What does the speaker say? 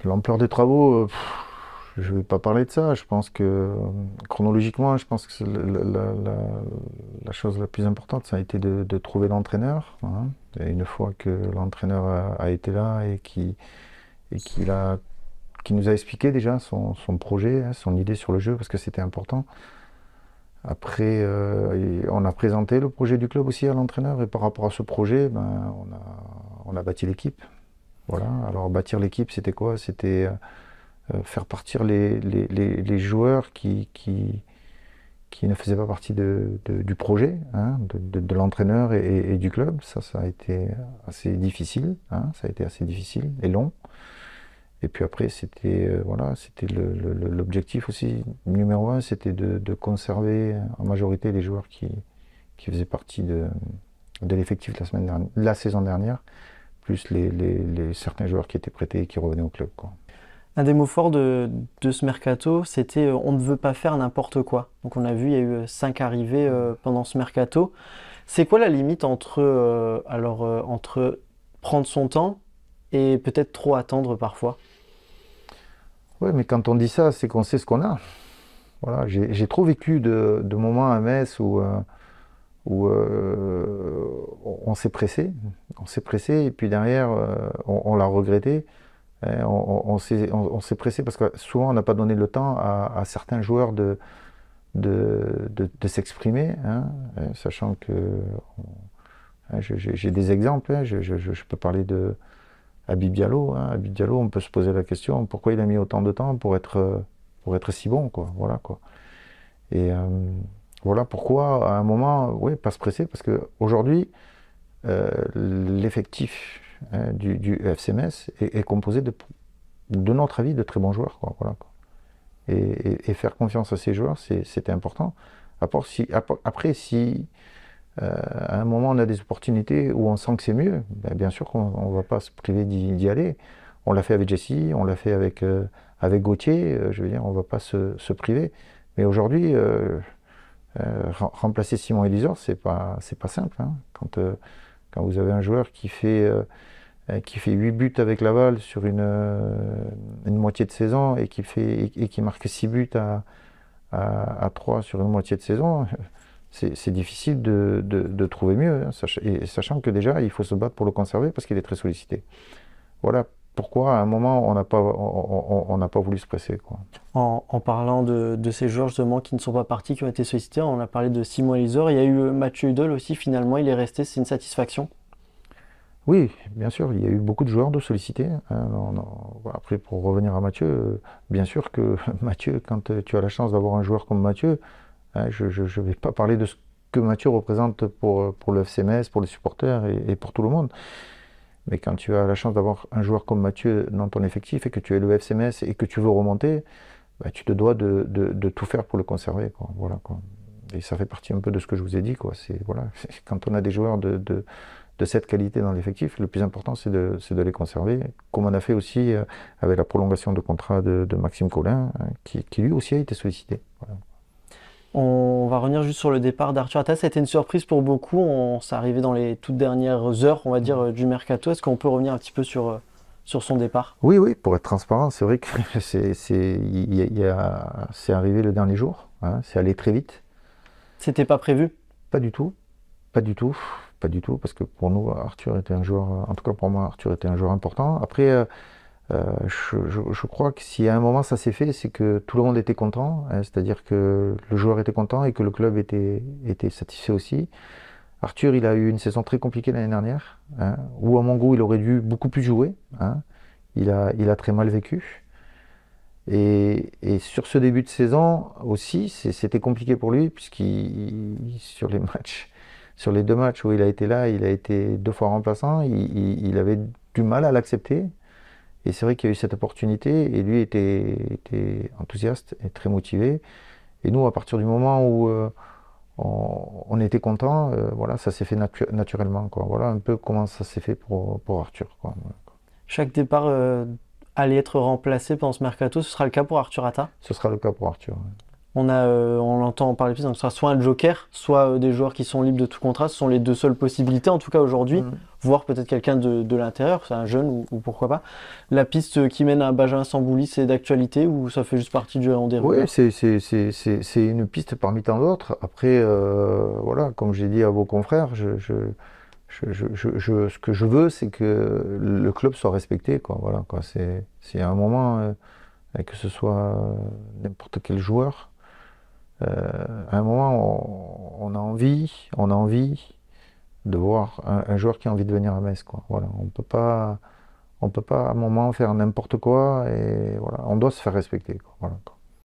L'ampleur des travaux, je ne vais pas parler de ça. Je pense que chronologiquement, je pense que la chose la plus importante, ça a été de trouver l'entraîneur, hein. Et une fois que l'entraîneur a été là et qu'il nous a expliqué déjà son projet, hein, son idée sur le jeu, parce que c'était important. Après, on a présenté le projet du club aussi à l'entraîneur, et par rapport à ce projet, ben, on a bâti l'équipe. Voilà. Alors bâtir l'équipe, c'était quoi? C'était faire partir les joueurs qui ne faisaient pas partie du projet, hein, de l'entraîneur et du club. Ça a été assez difficile, hein, ça a été assez difficile et long. Et puis après, c'était voilà, c'était l'objectif aussi numéro un, c'était de conserver en majorité les joueurs qui faisaient partie de l'effectif la saison dernière, plus certains joueurs qui étaient prêtés et qui revenaient au club, quoi. Un des mots forts de ce mercato, c'était on ne veut pas faire n'importe quoi. Donc on a vu, il y a eu 5 arrivées pendant ce mercato. C'est quoi la limite entre prendre son temps et peut-être trop attendre parfois? Ouais, mais quand on dit ça, c'est qu'on sait ce qu'on a. Voilà, j'ai trop vécu de moments à Metz où on s'est pressé, et puis derrière, on l'a regretté. Et on s'est pressé parce que souvent on n'a pas donné le temps à certains joueurs de s'exprimer, hein, sachant que j'ai des exemples, hein, je peux parler de Habib Diallo, hein. Habib Diallo, on peut se poser la question pourquoi il a mis autant de temps pour être si bon, quoi. Voilà, quoi. Et voilà pourquoi, à un moment, oui, pas se presser, parce qu'aujourd'hui, l'effectif, hein, du FC Metz est composé de notre avis, de très bons joueurs, quoi. Voilà, quoi. Et faire confiance à ces joueurs, c'était important. Après, si à un moment on a des opportunités où on sent que c'est mieux, ben, bien sûr qu'on ne va pas se priver d'y aller. On l'a fait avec Jesse, on l'a fait avec Gauthier, je veux dire, on ne va pas se priver. Mais aujourd'hui, remplacer Simon Elisor, c'est pas simple, hein. Quand vous avez un joueur qui fait 8 buts avec Laval sur une moitié de saison et qui marque 6 buts à 3 sur une moitié de saison, c'est difficile de trouver mieux, hein, sachant que déjà il faut se battre pour le conserver parce qu'il est très sollicité. Voilà pourquoi à un moment on n'a pas voulu se presser, quoi. En parlant de ces joueurs justement qui ne sont pas partis, qui ont été sollicités, on a parlé de Simon Elisor, il y a eu Mathieu Hudol aussi, finalement il est resté, c'est une satisfaction. Oui, bien sûr, il y a eu beaucoup de joueurs de sollicités, hein. Après, pour revenir à Mathieu, bien sûr que Mathieu, quand tu as la chance d'avoir un joueur comme Mathieu, hein, je ne vais pas parler de ce que Mathieu représente pour le FC Metz, pour les supporters et pour tout le monde. Mais quand tu as la chance d'avoir un joueur comme Mathieu dans ton effectif et que tu es le FC Metz et que tu veux remonter, bah, tu te dois de tout faire pour le conserver, quoi. Voilà, quoi. Et ça fait partie un peu de ce que je vous ai dit, quoi. Voilà, quand on a des joueurs de cette qualité dans l'effectif, le plus important c'est de les conserver, comme on a fait aussi avec la prolongation de contrat de Maxime Collin, hein, qui lui aussi a été sollicité. Voilà. On va revenir juste sur le départ d'Arthur Atta. Ça a été une surprise pour beaucoup. On s'est arrivé dans les toutes dernières heures, on va dire, du mercato. Est-ce qu'on peut revenir un petit peu sur son départ? Oui, oui, pour être transparent, c'est vrai que c'est arrivé le dernier jour, hein, c'est allé très vite. C'était pas prévu. Pas du tout, pas du tout, pas du tout, parce que pour nous, Arthur était un joueur, en tout cas pour moi, Arthur était un joueur important. Après, je crois que si à un moment ça s'est fait, c'est que tout le monde était content, hein, c'est-à-dire que le joueur était content et que le club était satisfait aussi. Arthur, il a eu une saison très compliquée l'année dernière, hein, où à mon goût, il aurait dû beaucoup plus jouer, hein. Il a très mal vécu. Et sur ce début de saison aussi, c'était compliqué pour lui, sur les matchs, sur les 2 matchs où il a été là, il a été 2 fois remplaçant, il avait du mal à l'accepter. Et c'est vrai qu'il y a eu cette opportunité, et lui était enthousiaste et très motivé. Et nous, à partir du moment où on était content, voilà, ça s'est fait naturellement, quoi. Voilà un peu comment ça s'est fait pour Arthur, quoi. Voilà. Chaque départ allait être remplacé pendant ce mercato. Ce sera le cas pour Arthur Atta. Ce sera le cas pour Arthur, ouais. On entend parler plus, donc ce sera soit un joker, soit des joueurs qui sont libres de tout contrat. Ce sont les deux seules possibilités, en tout cas aujourd'hui. Mm. Voire peut-être quelqu'un de l'intérieur, c'est un jeune ou pourquoi pas. La piste qui mène à Benjamin Samboulis, c'est d'actualité ou ça fait juste partie du rayon des Oui, rumeurs? c'est une piste parmi tant d'autres. Après, voilà, comme j'ai dit à vos confrères, ce que je veux, c'est que le club soit respecté, quoi. Voilà, quoi. C'est à un moment, que ce soit n'importe quel joueur, à un moment, on a envie de voir un joueur qui a envie de venir à Metz, quoi. Voilà, on peut pas à un moment faire n'importe quoi et voilà, on doit se faire respecter, quoi. Voilà, quoi.